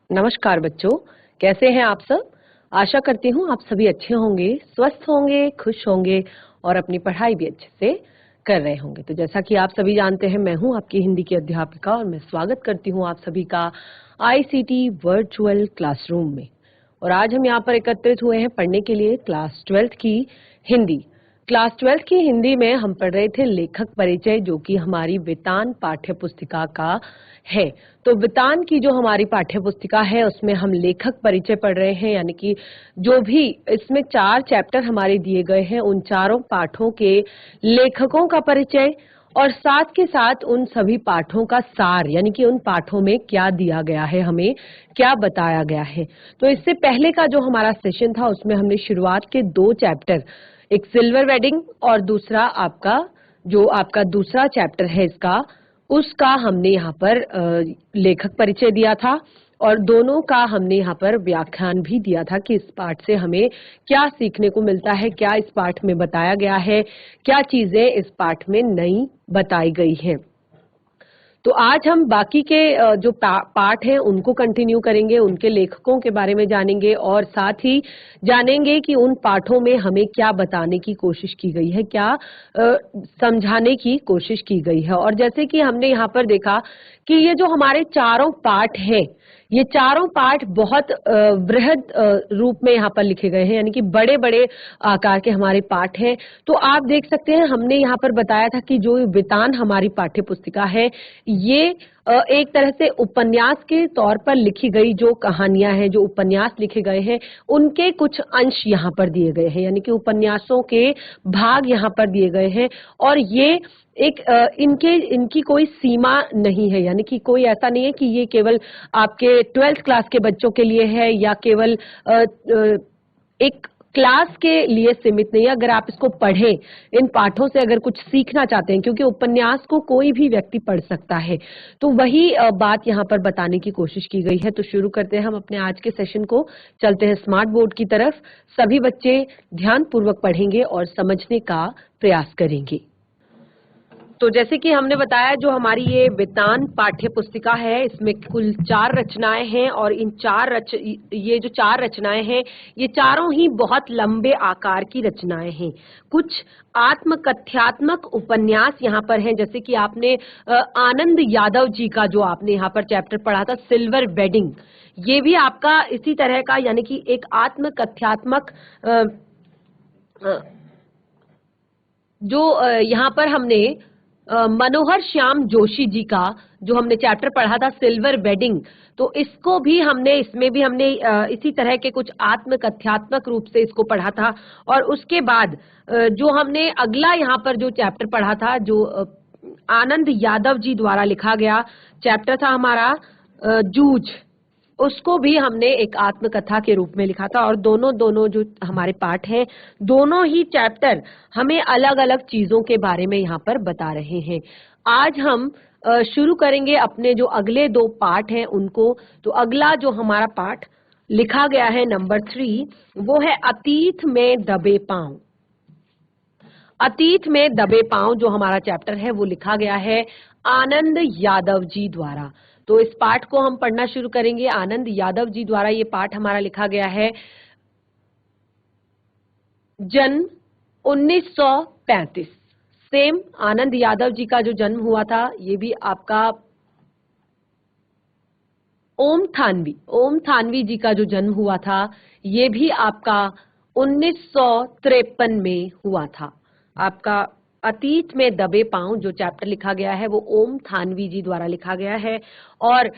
नमस्कार बच्चों, कैसे हैं आप सब। आशा करती हूँ आप सभी अच्छे होंगे, स्वस्थ होंगे, खुश होंगे और अपनी पढ़ाई भी अच्छे से कर रहे होंगे। तो जैसा कि आप सभी जानते हैं, मैं हूँ आपकी हिंदी की अध्यापिका और मैं स्वागत करती हूँ आप सभी का आईसीटी वर्चुअल क्लासरूम में। और आज हम यहाँ पर एकत्रित हुए हैं पढ़ने के लिए क्लास 12th की हिंदी। क्लास 12th की हिंदी में हम पढ़ रहे थे लेखक परिचय, जो कि हमारी वितान पाठ्य पुस्तिका का है। तो वितान की जो हमारी पाठ्य पुस्तिका है उसमें हम लेखक परिचय पढ़ रहे हैं, यानी कि जो भी इसमें 4 चैप्टर हमारे दिए गए हैं उन चारों पाठों के लेखकों का परिचय और साथ के साथ उन सभी पाठों का सार, यानी कि उन पाठों में क्या दिया गया है, हमें क्या बताया गया है। तो इससे पहले का जो हमारा सेशन था उसमें हमने शुरुआत के 2 चैप्टर, एक सिल्वर वेडिंग और दूसरा आपका दूसरा चैप्टर है उसका हमने यहाँ पर लेखक परिचय दिया था और दोनों का हमने यहाँ पर व्याख्यान भी दिया था कि इस पाठ से हमें क्या सीखने को मिलता है, क्या इस पाठ में बताया गया है, क्या चीजें इस पाठ में नई बताई गई हैं। तो आज हम बाकी के जो पाठ हैं उनको कंटिन्यू करेंगे, उनके लेखकों के बारे में जानेंगे और साथ ही जानेंगे कि उन पाठों में हमें क्या बताने की कोशिश की गई है, क्या समझाने की कोशिश की गई है। और जैसे कि हमने यहाँ पर देखा कि ये जो हमारे चारों पाठ हैं, ये चारों पाठ बहुत बृहद रूप में यहाँ पर लिखे गए हैं, यानी कि बड़े बड़े आकार के हमारे पाठ हैं। तो आप देख सकते हैं, हमने यहाँ पर बताया था कि जो वितान हमारी पाठ्य पुस्तिका है ये एक तरह से उपन्यास के तौर पर लिखी गई जो कहानियां हैं, जो उपन्यास लिखे गए हैं उनके कुछ अंश यहाँ पर दिए गए हैं, यानी कि उपन्यासों के भाग यहाँ पर दिए गए हैं। और ये एक इनकी कोई सीमा नहीं है, यानी कि कोई ऐसा नहीं है कि ये केवल आपके 12th क्लास के बच्चों के लिए है या केवल एक क्लास के लिए सीमित नहीं है। अगर आप इसको पढ़ें, इन पाठों से अगर कुछ सीखना चाहते हैं, क्योंकि उपन्यास को कोई भी व्यक्ति पढ़ सकता है, तो वही बात यहाँ पर बताने की कोशिश की गई है। तो शुरू करते हैं हम अपने आज के सेशन को, चलते हैं स्मार्ट बोर्ड की तरफ। सभी बच्चे ध्यानपूर्वक पढ़ेंगे और समझने का प्रयास करेंगे। तो जैसे कि हमने बताया, जो हमारी ये वितान पाठ्य पुस्तिका है इसमें कुल 4 रचनाएं हैं और ये जो 4 रचनाएं हैं ये चारों ही बहुत लंबे आकार की रचनाएं हैं। कुछ आत्मकथ्यात्मक उपन्यास यहाँ पर हैं, जैसे कि आपने आनंद यादव जी का जो आपने यहाँ पर चैप्टर पढ़ा था सिल्वर वेडिंग, ये भी आपका इसी तरह का, यानी कि एक आत्मकथ्यात्मक जो यहाँ पर हमने मनोहर श्याम जोशी जी का जो हमने चैप्टर पढ़ा था सिल्वर वेडिंग, तो इसमें भी हमने इसी तरह के कुछ आत्मकथ्यात्मक रूप से इसको पढ़ा था। और उसके बाद जो हमने अगला यहाँ पर जो चैप्टर पढ़ा था, जो आनंद यादव जी द्वारा लिखा गया चैप्टर था हमारा जूझ, उसको भी हमने एक आत्मकथा के रूप में लिखा था। और दोनों जो हमारे पाठ हैं, दोनों ही चैप्टर हमें अलग अलग चीजों के बारे में यहाँ पर बता रहे हैं। आज हम शुरू करेंगे अपने जो अगले 2 पाठ हैं उनको। तो अगला जो हमारा पाठ लिखा गया है नंबर 3, वो है अतीत में दबे पांव। अतीत में दबे पांव जो हमारा चैप्टर है वो लिखा गया है आनंद यादव जी द्वारा। तो इस पाठ को हम पढ़ना शुरू करेंगे। आनंद यादव जी द्वारा ये पाठ हमारा लिखा गया है। जन्म 1935। सेम आनंद यादव जी का जो जन्म हुआ था ये भी आपका ओम थानवी जी का जो जन्म हुआ था ये भी आपका 1953 में हुआ था। आपका अतीत में दबे पांव जो चैप्टर लिखा गया है वो ओम थानवी जी द्वारा लिखा गया है। और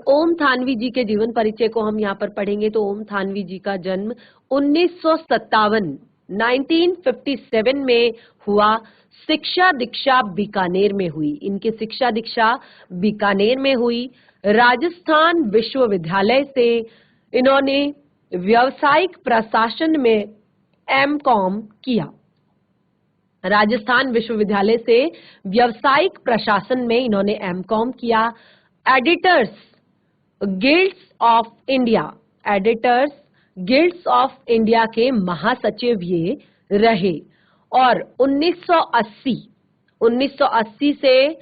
ओम थानवी जी के जीवन परिचय को हम यहाँ पर पढ़ेंगे। तो ओम थानवी जी का जन्म 1957 में हुआ। शिक्षा दीक्षा बीकानेर में हुई। इनकी शिक्षा दीक्षा बीकानेर में हुई। राजस्थान विश्वविद्यालय से इन्होंने व्यावसायिक प्रशासन में एमकॉम किया। राजस्थान विश्वविद्यालय से व्यावसायिक प्रशासन में इन्होंने एमकॉम किया। एडिटर्स गिल्ड्स ऑफ इंडिया के महासचिव ये रहे। और 1980 से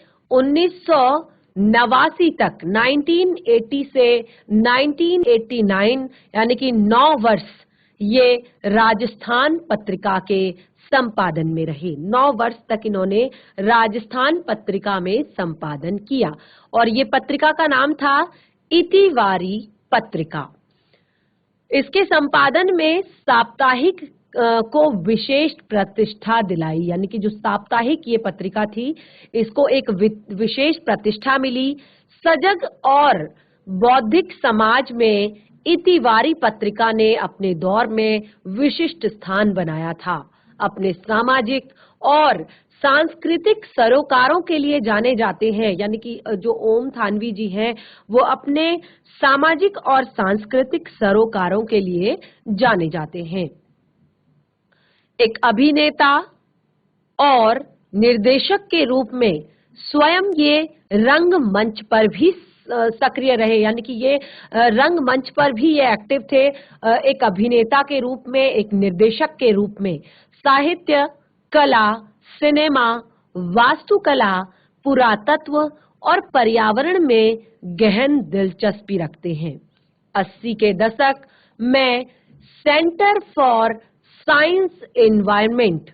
89 तक, 1980 से 1989 यानी कि 9 वर्ष ये राजस्थान पत्रिका के संपादन में रहे। 9 वर्ष तक इन्होंने राजस्थान पत्रिका में संपादन किया और ये पत्रिका का नाम था इतिवारी पत्रिका। इसके संपादन में साप्ताहिक को विशेष प्रतिष्ठा दिलाई, यानी कि जो साप्ताहिक ये पत्रिका थी इसको एक विशेष प्रतिष्ठा मिली। सजग और बौद्धिक समाज में इतिवारी पत्रिका ने अपने दौर में विशिष्ट स्थान बनाया था। अपने सामाजिक और सांस्कृतिक सरोकारों के लिए जाने जाते हैं, यानी कि जो ओम थानवी जी हैं वो अपने सामाजिक और सांस्कृतिक सरोकारों के लिए जाने जाते हैं। एक अभिनेता और निर्देशक के रूप में स्वयं ये रंगमंच पर भी सक्रिय रहे, यानी कि ये रंगमंच पर भी ये एक्टिव थे। एक अभिनेता के रूप में, एक निर्देशक के रूप में साहित्य, कला, सिनेमा, वास्तुकला, पुरातत्व और पर्यावरण में गहन दिलचस्पी रखते हैं। 80 के दशक में centre for science environment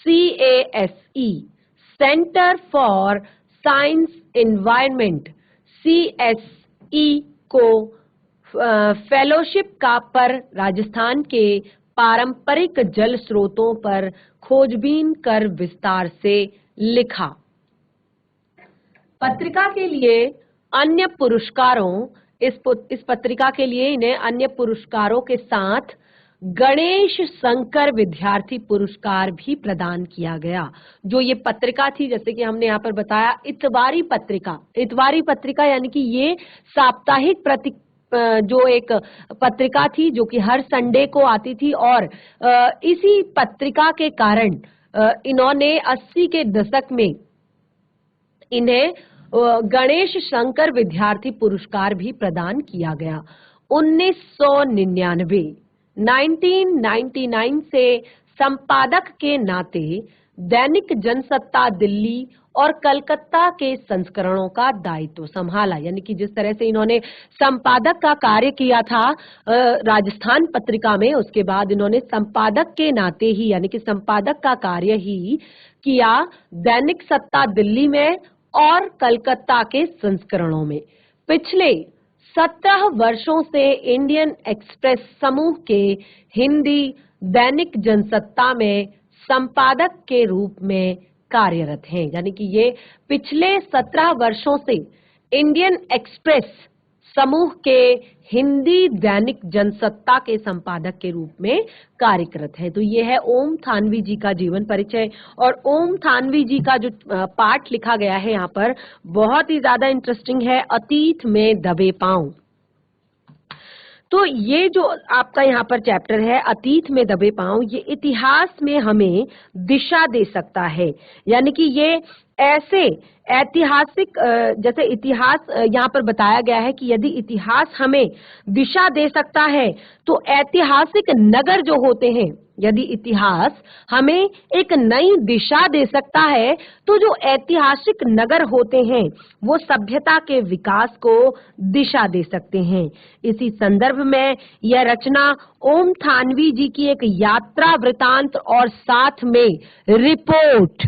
CASE, centre for science environment CSE को फेलोशिप का पर राजस्थान के पारंपरिक जल स्रोतों पर खोजबीन कर विस्तार से लिखा। पत्रिका के लिए अन्य पुरस्कारों, इस पत्रिका के लिए इन्हें अन्य पुरस्कारों के साथ गणेश शंकर विद्यार्थी पुरस्कार भी प्रदान किया गया। जो ये पत्रिका थी, जैसे कि हमने यहाँ पर बताया, इतवारी पत्रिका यानी कि ये साप्ताहिक जो एक पत्रिका थी जो कि हर संडे को आती थी और इसी पत्रिका के कारण इन्होंने 80 के दशक में इन्हें गणेश शंकर विद्यार्थी पुरस्कार भी प्रदान किया गया। 1999 से संपादक के नाते दैनिक जनसत्ता दिल्ली और कलकत्ता के संस्करणों का दायित्व संभाला, यानी कि जिस तरह से इन्होंने संपादक का कार्य किया था राजस्थान पत्रिका में, उसके बाद इन्होंने संपादक के नाते ही, यानी कि संपादक का कार्य ही किया दैनिक सत्ता दिल्ली में और कलकत्ता के संस्करणों में। पिछले 17 वर्षों से इंडियन एक्सप्रेस समूह के हिंदी दैनिक जनसत्ता में संपादक के रूप में कार्यरत हैं, यानी कि ये पिछले 17 वर्षों से इंडियन एक्सप्रेस समूह के हिंदी दैनिक जनसत्ता के संपादक के रूप में कार्यरत है। तो ये है ओम थानवी जी का जीवन परिचय। और ओम थानवी जी का जो पाठ लिखा गया है यहाँ पर बहुत ही ज्यादा इंटरेस्टिंग है, अतीत में दबे पांव। तो ये जो आपका यहाँ पर चैप्टर है अतीत में दबे पांव, ये इतिहास में हमें दिशा दे सकता है, यानी कि ये ऐसे ऐतिहासिक, जैसे इतिहास यहाँ पर बताया गया है कि यदि इतिहास हमें दिशा दे सकता है तो ऐतिहासिक नगर जो होते हैं, यदि इतिहास हमें एक नई दिशा दे सकता है तो जो ऐतिहासिक नगर होते हैं वो सभ्यता के विकास को दिशा दे सकते हैं। इसी संदर्भ में यह रचना ओम थानवी जी की एक यात्रा वृतांत और साथ में रिपोर्ट,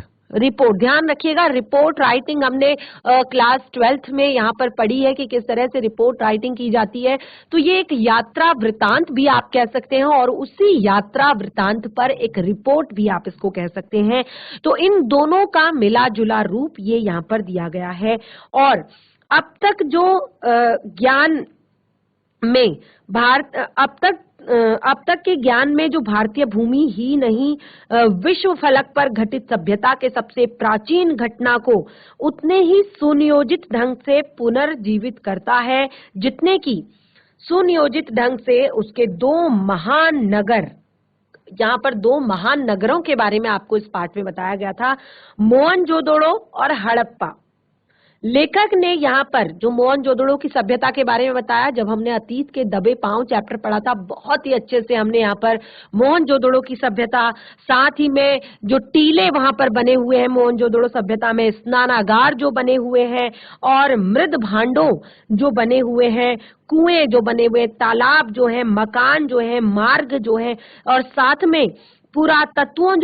ध्यान रखिएगा, रिपोर्ट राइटिंग हमने क्लास 12th में यहाँ पर पढ़ी है कि किस तरह से रिपोर्ट राइटिंग की जाती है। तो ये एक यात्रा वृतांत भी आप कह सकते हैं और उसी यात्रा वृतांत पर एक रिपोर्ट भी आप इसको कह सकते हैं। तो इन दोनों का मिला जुला रूप ये यहाँ पर दिया गया है। और अब तक जो ज्ञान में अब तक के ज्ञान में जो भारतीय भूमि ही नहीं विश्व फलक पर घटित सभ्यता के सबसे प्राचीन घटना को उतने ही सुनियोजित ढंग से पुनर्जीवित करता है जितने की सुनियोजित ढंग से उसके 2 महान नगर, यहाँ पर 2 महान नगरों के बारे में आपको इस पाठ में बताया गया था, मोहनजोदड़ो और हड़प्पा। लेखक ने यहाँ पर जो मोहनजोदड़ो की सभ्यता के बारे में बताया, जब हमने अतीत के दबे पांव चैप्टर पढ़ा था, बहुत ही अच्छे से हमने यहाँ पर मोहनजोदड़ो की सभ्यता, साथ ही में जो टीले वहां पर बने हुए हैं मोहनजोदड़ो सभ्यता में, स्नानागार जो बने हुए हैं और मृद भांडों जो बने हुए हैं, कुएं जो बने हुए, तालाब जो है, मकान जो है, मार्ग जो है, और साथ में पुरातत्वों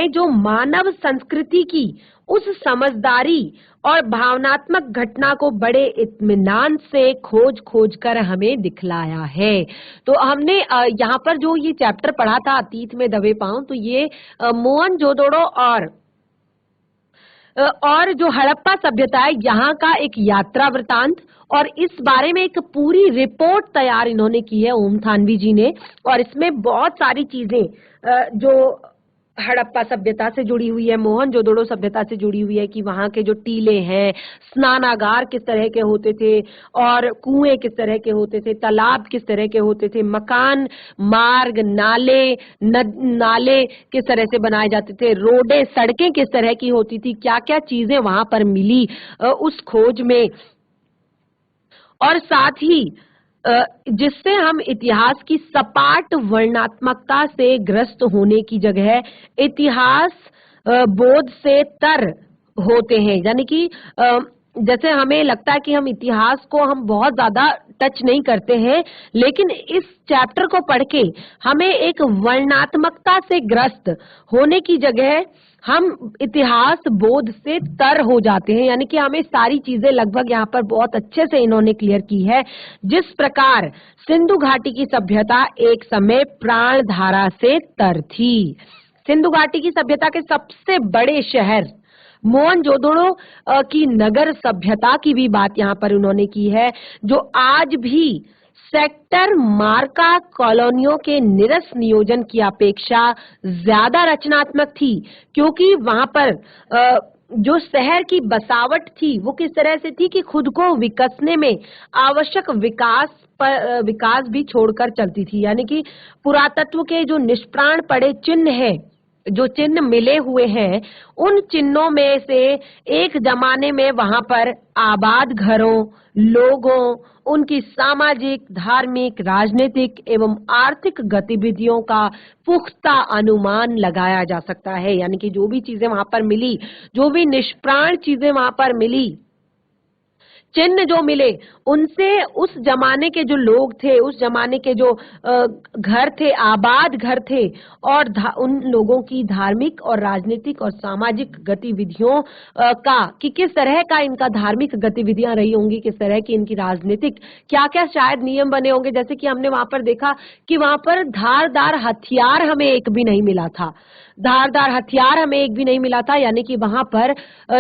जो मानव संस्कृति की उस समझदारी और भावनात्मक घटना को बड़े इत्मीनान से खोज कर हमें दिखलाया है। तो हमने यहाँ पर जो ये चैप्टर पढ़ा था अतीत में दबे पांव, तो ये मोहनजोदड़ो और जो हड़प्पा सभ्यता है यहाँ का एक यात्रा वृतांत, और इस बारे में एक पूरी रिपोर्ट तैयार इन्होंने की है ओम थानवी जी ने, और इसमें बहुत सारी चीजें जो हड़प्पा सभ्यता से जुड़ी हुई है, मोहनजोदड़ो सभ्यता से जुड़ी हुई है, कि वहां के जो टीले हैं, स्नानागार किस तरह के होते थे और कुएं किस तरह के होते थे, तालाब किस तरह के होते थे, मकान, मार्ग, नाले किस तरह से बनाए जाते थे, रोडें, सड़कें किस तरह की होती थी, क्या क्या चीजें वहां पर मिली उस खोज में, और साथ ही जिससे हम इतिहास की सपाट वर्णनात्मकता से ग्रस्त होने की जगह इतिहास बोध से तर होते हैं। यानी कि जैसे हमें लगता है कि हम इतिहास को हम बहुत ज्यादा टच नहीं करते हैं, लेकिन इस चैप्टर को पढ़ के हमें एक वर्णनात्मकता से ग्रस्त होने की जगह हम इतिहास बोध से तर हो जाते हैं। यानी कि हमें सारी चीजें लगभग यहाँ पर बहुत अच्छे से इन्होंने क्लियर की है। जिस प्रकार सिंधु घाटी की सभ्यता एक समय प्राण धारा से तर थी। सिंधु घाटी की सभ्यता के सबसे बड़े शहर मोहनजोदड़ो की नगर सभ्यता की भी बात यहाँ पर उन्होंने की है, जो आज भी सेक्टर मार्का कॉलोनियों के निरस नियोजन की अपेक्षा ज्यादा रचनात्मक थी, क्योंकि वहां पर जो शहर की बसावट थी वो किस तरह से थी कि खुद को विकसने में आवश्यक विकास भी छोड़कर चलती थी। यानी कि पुरातत्व के जो निष्प्राण पड़े चिन्ह हैं, जो चिन्ह मिले हुए हैं, उन चिन्हों में से एक जमाने में वहां पर आबाद घरों, लोगों, उनकी सामाजिक, धार्मिक, राजनीतिक एवं आर्थिक गतिविधियों का पुख्ता अनुमान लगाया जा सकता है। यानी कि जो भी चीजें वहां पर मिली, जो भी निष्प्राण चीजें वहां पर मिली, चिन्ह जो मिले, उनसे उस जमाने के जो लोग थे, उस जमाने के जो घर थे, आबाद घर थे, और उन लोगों की धार्मिक और राजनीतिक और सामाजिक गतिविधियों का, कि किस तरह का इनका धार्मिक गतिविधियां रही होंगी, किस तरह की इनकी राजनीतिक, क्या क्या शायद नियम बने होंगे। जैसे कि हमने वहां पर देखा कि वहां पर धारदार हथियार हमें एक भी नहीं मिला था, धारदार हथियार हमें एक भी नहीं मिला था। यानी कि वहां पर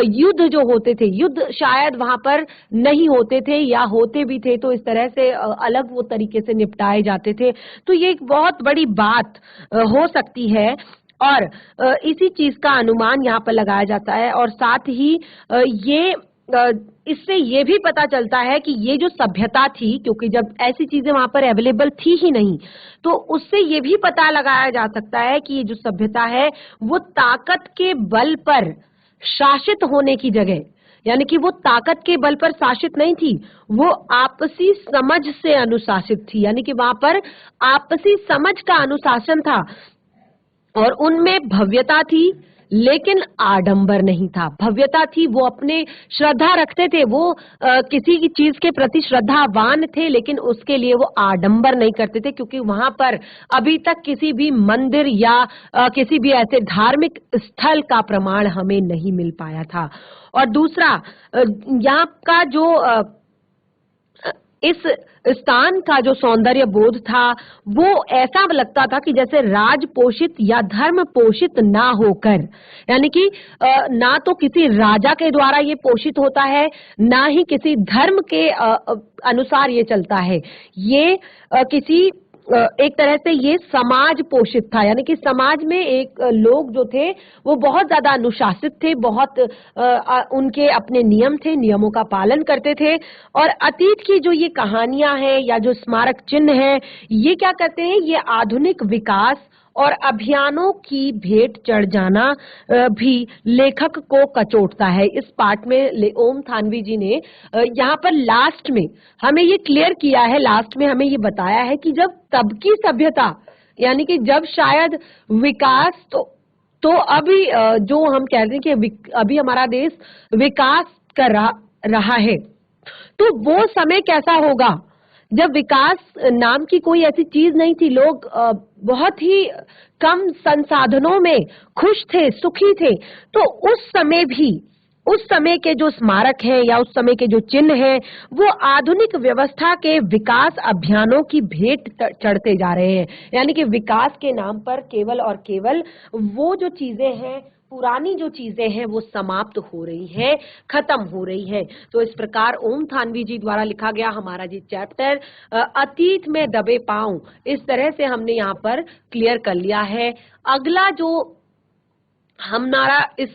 युद्ध जो होते थे, युद्ध शायद वहां पर नहीं होते थे, या होते भी थे तो इस तरह से अलग वो तरीके से निपटाए जाते थे। तो ये एक बहुत बड़ी बात हो सकती है, और इसी चीज का अनुमान यहाँ पर लगाया जाता है। और साथ ही इससे ये भी पता चलता है कि ये जो सभ्यता थी, क्योंकि जब ऐसी चीजें वहां पर अवेलेबल थी ही नहीं, तो उससे ये भी पता लगाया जा सकता है कि ये जो सभ्यता है वो ताकत के बल पर शासित होने की जगह, यानी कि वो ताकत के बल पर शासित नहीं थी, वो आपसी समझ से अनुशासित थी। यानी कि वहां पर आपसी समझ का अनुशासन था, और उनमें भव्यता थी लेकिन आडंबर नहीं था। भव्यता थी, वो अपने श्रद्धा रखते थे, वो किसी की चीज के प्रति श्रद्धावान थे, लेकिन उसके लिए वो आडंबर नहीं करते थे, क्योंकि वहां पर अभी तक किसी भी मंदिर या किसी भी ऐसे धार्मिक स्थल का प्रमाण हमें नहीं मिल पाया था। और दूसरा, यहाँ का जो इस स्थान का जो सौंदर्य बोध था, वो ऐसा लगता था कि जैसे राज पोषित या धर्म पोषित ना होकर, यानी कि ना तो किसी राजा के द्वारा ये पोषित होता है, ना ही किसी धर्म के अनुसार ये चलता है। ये किसी एक तरह से ये समाज पोषित था। यानी कि समाज में एक लोग जो थे वो बहुत ज्यादा अनुशासित थे, बहुत उनके अपने नियम थे, नियमों का पालन करते थे। और अतीत की जो ये कहानियां हैं या जो स्मारक चिन्ह हैं, ये क्या करते हैं, ये आधुनिक विकास और अभियानों की भेंट चढ़ जाना भी लेखक को कचोटता है। इस पार्ट में ओम थानवी जी ने यहाँ पर लास्ट में हमें ये क्लियर किया है, लास्ट में हमें ये बताया है कि जब तब की सभ्यता, यानी कि जब शायद विकास तो अभी जो हम कह रहे हैं कि अभी हमारा देश विकास कर रहा है, तो वो समय कैसा होगा जब विकास नाम की कोई ऐसी चीज नहीं थी, लोग बहुत ही कम संसाधनों में खुश थे, सुखी थे। तो उस समय भी, उस समय के जो स्मारक हैं या उस समय के जो चिन्ह हैं, वो आधुनिक व्यवस्था के विकास अभियानों की भेंट चढ़ते जा रहे हैं। यानी कि विकास के नाम पर केवल और केवल वो जो चीजें हैं, पुरानी जो चीजें हैं, वो समाप्त हो रही हैं, खत्म हो रही है। तो इस प्रकार ओम थानवी जी द्वारा लिखा गया हमारा जी चैप्टर अतीत में दबे पांव, इस तरह से हमने यहाँ पर क्लियर कर लिया है। अगला जो हमारा इस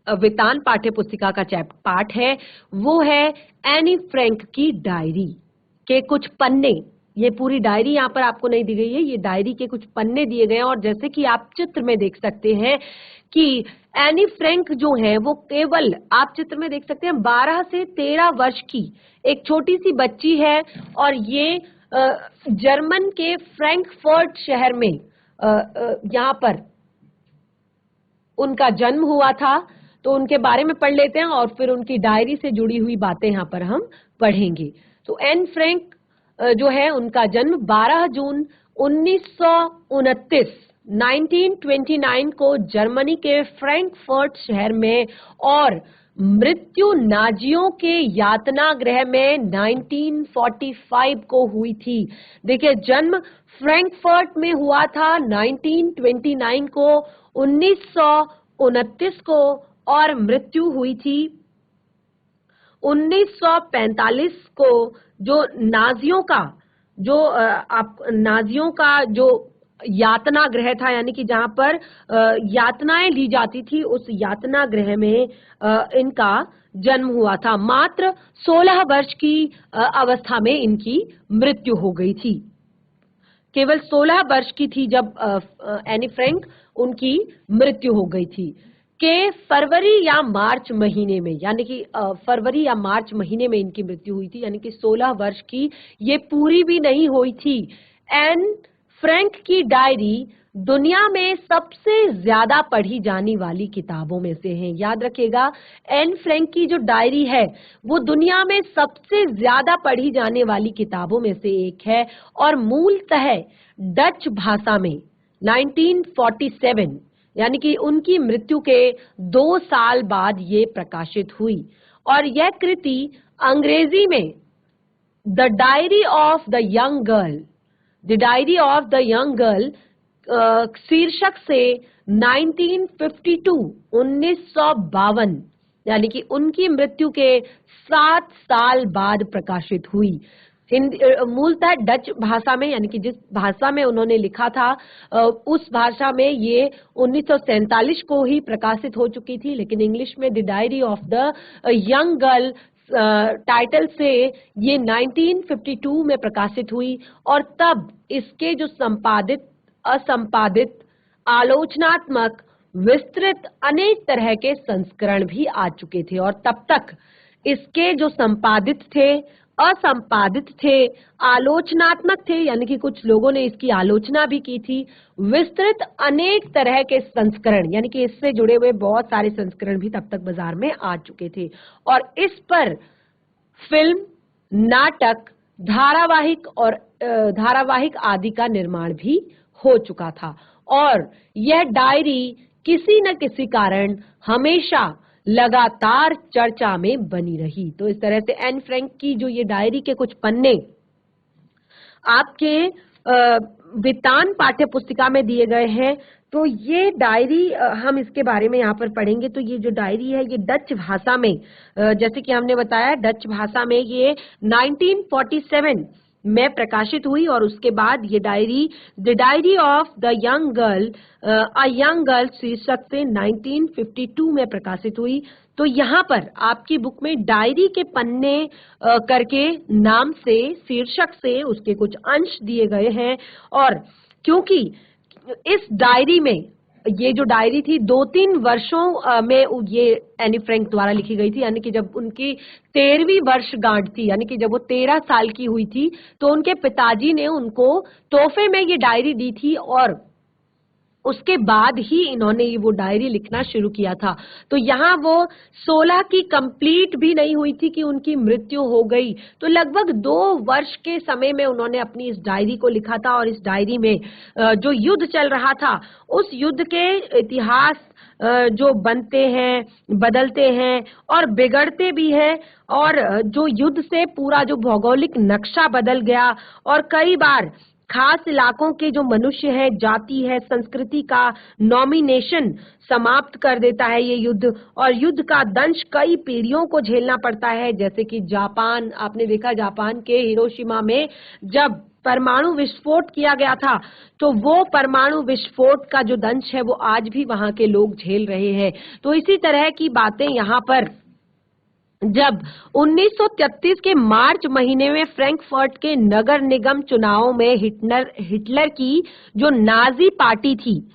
वितान पाठ्य पुस्तिका का पाठ है, वो है एनी फ्रैंक की डायरी के कुछ पन्ने। ये पूरी डायरी यहाँ पर आपको नहीं दी गई है, ये डायरी के कुछ पन्ने दिए गए हैं। और जैसे कि आप चित्र में देख सकते हैं कि एनी फ्रैंक जो है वो केवल, आप चित्र में देख सकते हैं, 12 से 13 वर्ष की एक छोटी सी बच्ची है। और ये जर्मन के फ्रैंकफर्ट शहर में यहाँ पर उनका जन्म हुआ था। तो उनके बारे में पढ़ लेते हैं और फिर उनकी डायरी से जुड़ी हुई बातें यहाँ पर हम पढ़ेंगे। तो एन फ्रैंक जो है, उनका जन्म 12 जून 1929 को जर्मनी के फ्रैंकफर्ट शहर में, और मृत्यु नाजियों के यातना गृह में 1945 को हुई थी। देखिए, जन्म फ्रैंकफर्ट में हुआ था 1929 को, 1929 को, और मृत्यु हुई थी 1945 को। जो नाजियों का जो यातना गृह था, यानी कि जहां पर यातनाएं ली जाती थी, उस यातना गृह में इनका जन्म हुआ था। मात्र 16 वर्ष की अवस्था में इनकी मृत्यु हो गई थी। केवल 16 वर्ष की थी जब एनी फ्रैंक, उनकी मृत्यु हो गई थी। के फरवरी या मार्च महीने में, यानी कि फरवरी या मार्च महीने में इनकी मृत्यु हुई थी। यानी कि 16 वर्ष की ये पूरी भी नहीं हुई थी। एन फ्रैंक की डायरी दुनिया में सबसे ज्यादा पढ़ी जाने वाली किताबों में से है। याद रखिएगा, एन फ्रैंक की जो डायरी है वो दुनिया में सबसे ज्यादा पढ़ी जाने वाली किताबों में से एक है। और मूलतः डच भाषा में 1947, यानी कि उनकी मृत्यु के 2 साल बाद ये प्रकाशित हुई। और यह कृति अंग्रेजी में the diary of the young girl, the diary of the young girl शीर्षक से 1952 यानी कि उनकी मृत्यु के 7 साल बाद प्रकाशित हुई। मूलतः डच भाषा में, यानी कि जिस भाषा में उन्होंने लिखा था उस भाषा में ये 1947 को ही प्रकाशित हो चुकी थी। लेकिन इंग्लिश में the diary of the young girl title से ये 1952 में प्रकाशित हुई। और तब इसके जो संपादित, असंपादित, आलोचनात्मक, विस्तृत अनेक तरह के संस्करण भी आ चुके थे। और तब तक इसके जो संपादित थे, असंपादित थे, आलोचनात्मक थे, यानी कि कुछ लोगों ने इसकी आलोचना भी की थी, विस्तृत अनेक तरह के संस्करण, यानी कि इससे जुड़े हुए बहुत सारे संस्करण भी तब तक बाजार में आ चुके थे। और इस पर फिल्म, नाटक, धारावाहिक आदि का निर्माण भी हो चुका था। और यह डायरी किसी न किसी कारण हमेशा लगातार चर्चा में बनी रही। तो इस तरह से एन फ्रैंक की जो ये डायरी के कुछ पन्ने आपके वितान पाठ्य पुस्तिका में दिए गए हैं। तो ये डायरी हम इसके बारे में यहाँ पर पढ़ेंगे। तो ये जो डायरी है ये डच भाषा में, जैसे कि हमने बताया, डच भाषा में ये 1947 में प्रकाशित हुई। और उसके बाद ये diary the diary of the young girl, a young girl शीर्षक से 1952 में प्रकाशित हुई। तो यहाँ पर आपकी बुक में डायरी के पन्ने करके नाम से, शीर्षक से उसके कुछ अंश दिए गए हैं। और क्योंकि इस डायरी में, ये जो डायरी थी 2-3 वर्षों में ये एनी फ्रैंक द्वारा लिखी गई थी, यानी कि जब उनकी 13वीं वर्षगांठ थी, यानी कि जब वो 13 साल की हुई थी, तो उनके पिताजी ने उनको तोहफे में ये डायरी दी थी और उसके बाद ही इन्होंने वो डायरी लिखना शुरू किया था। तो यहाँ वो 16 की कंप्लीट भी नहीं हुई थी कि उनकी मृत्यु हो गई। तो लगभग 2 वर्ष के समय में उन्होंने अपनी इस डायरी को लिखा था और इस डायरी में जो युद्ध चल रहा था, उस युद्ध के इतिहास जो बनते हैं, बदलते हैं और बिगड़ते भी हैं, और जो युद्ध से पूरा जो भौगोलिक नक्शा बदल गया और कई बार खास इलाकों के जो मनुष्य है, जाति है, संस्कृति का नॉमिनेशन समाप्त कर देता है ये युद्ध, और युद्ध का दंश कई पीढ़ियों को झेलना पड़ता है। जैसे कि जापान, आपने देखा जापान के हिरोशिमा में जब परमाणु विस्फोट किया गया था, तो वो परमाणु विस्फोट का जो दंश है वो आज भी वहां के लोग झेल रहे हैं। तो इसी तरह की बातें यहाँ पर जब 1933 के मार्च महीने में फ्रैंकफर्ट के नगर निगम चुनावों में हिटलर की जो नाजी पार्टी थी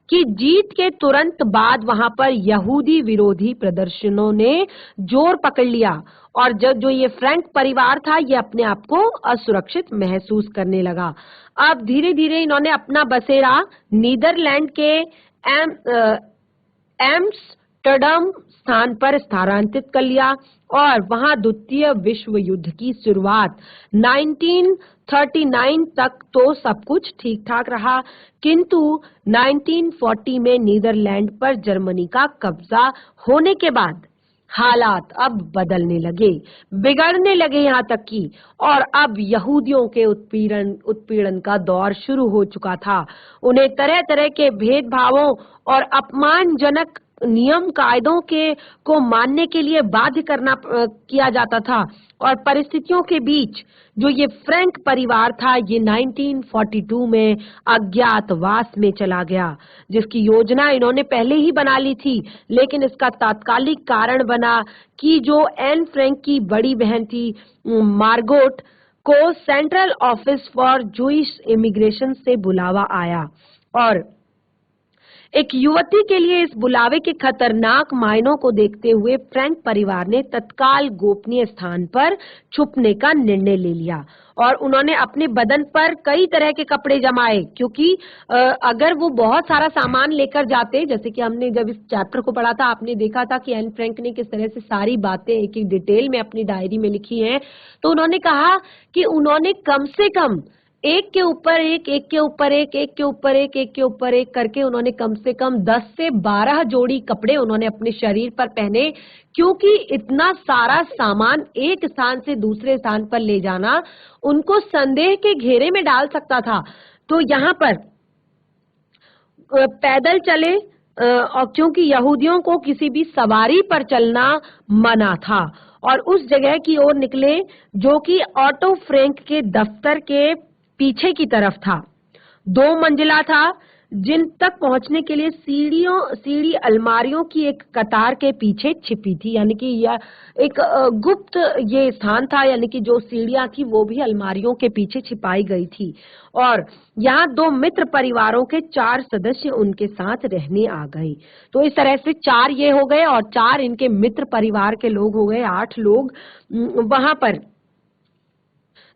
की जीत के तुरंत बाद वहां पर यहूदी विरोधी प्रदर्शनों ने जोर पकड़ लिया, और जब जो ये फ्रैंक परिवार था ये अपने आप को असुरक्षित महसूस करने लगा। अब धीरे धीरे इन्होंने अपना बसेरा नीदरलैंड के एम्स्टर्डम स्थान पर स्थानांतरित कर लिया, और वहां द्वितीय विश्व युद्ध की शुरुआत 1939 तक तो सब कुछ ठीक ठाक रहा, किंतु 1940 में नीदरलैंड पर जर्मनी का कब्जा होने के बाद हालात अब बदलने लगे, बिगड़ने लगे यहाँ तक कि, और अब यहूदियों के उत्पीड़न का दौर शुरू हो चुका था। उन्हें तरह तरह के भेदभावों और अपमानजनक नियम कायदों के को मानने के लिए बाध्य किया जाता था, और परिस्थितियों के बीच जो ये फ्रैंक परिवार था ये 1942 में अज्ञातवास में चला गया, जिसकी योजना इन्होंने पहले ही बना ली थी, लेकिन इसका तात्कालिक कारण बना कि जो एन फ्रैंक की बड़ी बहन थी मार्गोट को central office for Jewish immigration से बुलावा आया, और एक युवती के लिए इस बुलावे के खतरनाक मायनों को देखते हुए फ्रैंक परिवार ने तत्काल गोपनीय स्थान पर छुपने का निर्णय ले लिया, और उन्होंने अपने बदन पर कई तरह के कपड़े जमाए, क्योंकि अगर वो बहुत सारा सामान लेकर जाते, जैसे कि हमने जब इस चैप्टर को पढ़ा था आपने देखा था कि एन फ्रैंक ने किस तरह से सारी बातें एक एक डिटेल में अपनी डायरी में लिखी हैं, तो उन्होंने कहा कि उन्होंने कम से कम एक के ऊपर एक, एक के ऊपर एक, एक के ऊपर एक, एक के ऊपर एक करके उन्होंने कम से कम 10 से 12 जोड़ी कपड़े उन्होंने अपने शरीर पर पहने, क्योंकि इतना सारा सामान एक स्थान से दूसरे स्थान पर ले जाना उनको संदेह के घेरे में डाल सकता था। तो यहाँ पर पैदल चले, और क्योंकि यहूदियों को किसी भी सवारी पर चलना मना था, और उस जगह की ओर निकले जो कि ऑटो फ्रैंक के दफ्तर के पीछे की तरफ था। 2 मंजिला था, जिन तक पहुंचने के लिए सीढ़ी अलमारियों की एक कतार के पीछे छिपी थी, यानी कि यह एक गुप्त ये स्थान था, यानी कि जो सीढ़ियां थी वो भी अलमारियों के पीछे छिपाई गई थी, और यहाँ 2 मित्र परिवारों के 4 सदस्य उनके साथ रहने आ गए। तो इस तरह से 4 ये हो गए और 4 इनके मित्र परिवार के लोग हो गए, 8 लोग वहां पर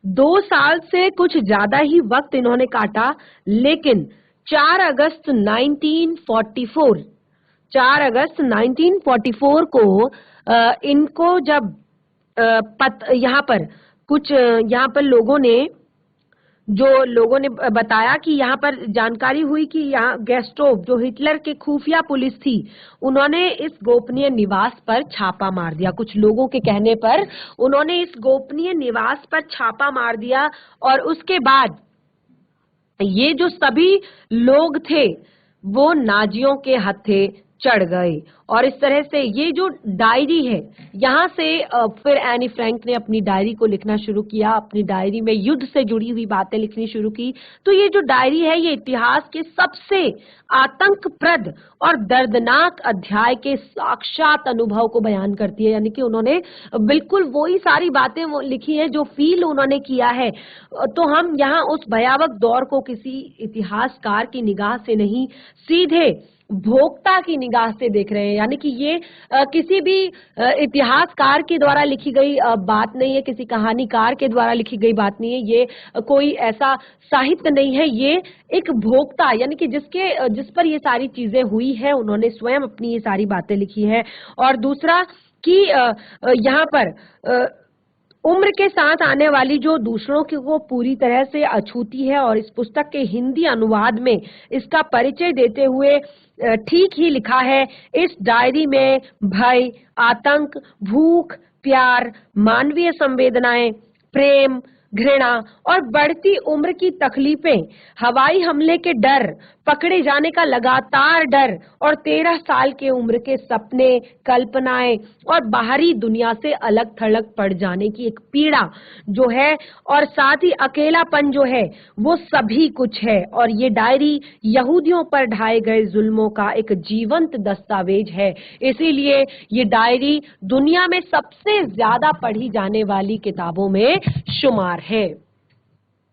2 साल से कुछ ज्यादा ही वक्त इन्होंने काटा, लेकिन 4 अगस्त 1944 को इनको जब यहाँ पर लोगों ने बताया कि यहाँ पर जानकारी हुई कि यहाँ गेस्टोव जो हिटलर के खुफिया पुलिस थी, उन्होंने इस गोपनीय निवास पर छापा मार दिया। कुछ लोगों के कहने पर उन्होंने इस गोपनीय निवास पर छापा मार दिया, और उसके बाद ये जो सभी लोग थे वो नाजियों के हत्थे चढ़ गए। और इस तरह से ये जो डायरी है, यहाँ से फिर एनी फ्रैंक ने अपनी डायरी को लिखना शुरू किया, अपनी डायरी में युद्ध से जुड़ी हुई बातें लिखनी शुरू की। तो ये जो डायरी है, ये इतिहास के सबसे आतंकप्रद और दर्दनाक अध्याय के साक्षात अनुभव को बयान करती है। यानी कि उन्होंने बिल्कुल वही सारी बातें वो लिखी है जो फील उन्होंने किया है। तो हम यहाँ उस भयावह दौर को किसी इतिहासकार की निगाह से नहीं, सीधे भोक्ता की निगाह से देख रहे हैं। यानी कि ये किसी भी इतिहासकार के द्वारा लिखी गई बात नहीं है, किसी कहानीकार के द्वारा लिखी गई बात नहीं है, ये कोई ऐसा साहित्य नहीं है, ये एक भोक्ता यानी कि जिस पर ये सारी चीजें हुई है, उन्होंने स्वयं अपनी ये सारी बातें लिखी है। और दूसरा कि यहाँ पर उम्र के साथ आने वाली जो दूसरों को पूरी तरह से अछूती है। और इस पुस्तक के हिंदी अनुवाद में इसका परिचय देते हुए ठीक ही लिखा है, इस डायरी में भय, आतंक, भूख, प्यार, मानवीय संवेदनाएं, प्रेम, घृणा और बढ़ती उम्र की तकलीफें, हवाई हमले के डर, पकड़े जाने का लगातार डर और 13 साल के उम्र के सपने, कल्पनाएं और बाहरी दुनिया से अलग थलग पड़ जाने की एक पीड़ा जो है, और साथ ही अकेलापन जो है, वो सभी कुछ है। और ये डायरी यहूदियों पर ढाए गए जुल्मों का एक जीवंत दस्तावेज है। इसीलिए ये डायरी दुनिया में सबसे ज्यादा पढ़ी जाने वाली किताबों में शुमार है।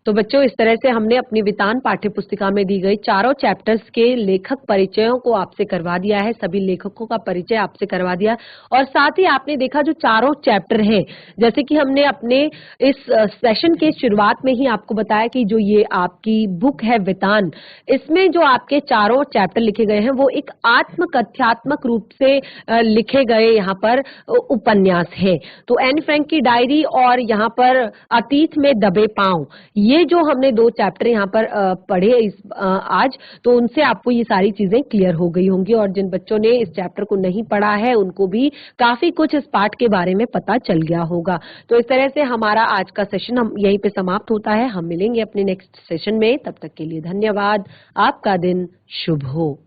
तो बच्चों, इस तरह से हमने अपनी वितान पाठ्य पुस्तिका में दी गई चारों चैप्टर्स के लेखक परिचयों को आपसे करवा दिया है, सभी लेखकों का परिचय आपसे करवा दिया। और साथ ही आपने देखा जो चारों चैप्टर हैं, जैसे कि हमने अपने इस सेशन के शुरुआत में ही आपको बताया कि जो ये आपकी बुक है वितान, इसमें जो आपके चारों चैप्टर लिखे गए हैं वो एक आत्मकथ्यात्मक रूप से लिखे गए यहाँ पर उपन्यास है। तो एनी फ्रैंक की डायरी और यहाँ पर अतीत में दबे पांव, ये जो हमने 2 चैप्टर यहाँ पर पढ़े आज, तो उनसे आपको ये सारी चीजें क्लियर हो गई होंगी। और जिन बच्चों ने इस चैप्टर को नहीं पढ़ा है उनको भी काफी कुछ इस पाठ के बारे में पता चल गया होगा। तो इस तरह से हमारा आज का सेशन हम यहीं पे समाप्त होता है। हम मिलेंगे अपने नेक्स्ट सेशन में, तब तक के लिए धन्यवाद। आपका दिन शुभ हो।